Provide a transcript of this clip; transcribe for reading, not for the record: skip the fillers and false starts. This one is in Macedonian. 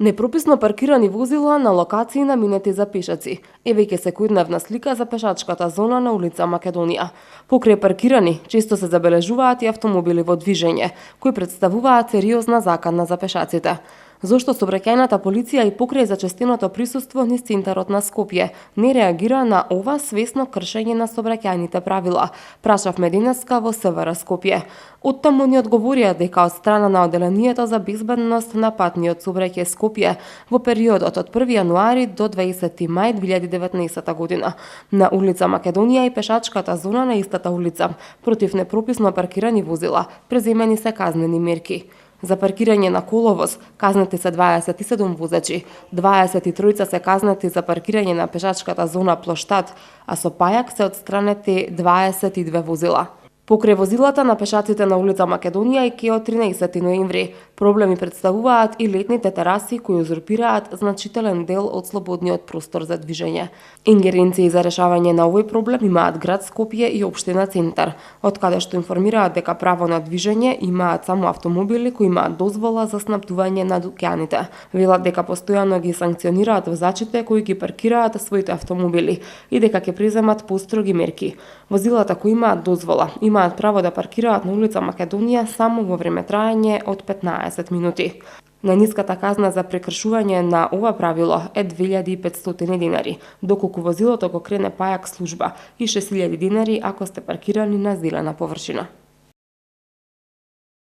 Непрописно паркирани возила на локации наменети за пешаци. Е веќе секојдневна слика за пешачката зона на улица Македонија. Покрај паркирани, често се забележуваат и автомобили во движење, кои представуваат сериозна закана за пешаците. Зошто сообраќајната полиција и покрај зачестеното присуство низ центарот на Скопје не реагира на ова свесно кршење на сообраќајните правила? Прашавме денеска во СВР Скопје. Оттаму ни одговорија дека од страна на Оделението за безбедност на патниот сообраќај Скопје во периодот од 1 јануари до 20 мај 2019 година на улица Македонија и пешачката зона на истата улица против непрописно паркирани возила преземени се казнени мерки. За паркирање на коловоз казнати се 27 возачи, 23 се казнати за паркирање на пешачката зона Плоштад, а со пајак се отстранети 22 возила. Покрај возилата на пешаците на улица Македонија и ке од 13 ноември, проблеми представуваат и летните тераси кои узурпираат значителен дел од слободниот простор за движење. Ингеренции за решавање на овој проблем имаат град Скопје и општина Центар, од каде што информираат дека право на движење имаат само автомобили кои имаат дозвола за снабдување на дуќаните. Велат дека постојано ги санкционираат возачите кои ги паркираат своите автомобили и дека ќе преземат построги мерки. Возилата кои имаат дозвола имаат право да паркираат на улица Македонија само во време траење од 15 минути. Најниската казна за прекршување на ова правило е 2500 денари, доколку возилото го крене пајак служба и 6000 денари ако сте паркирани на зелена површина.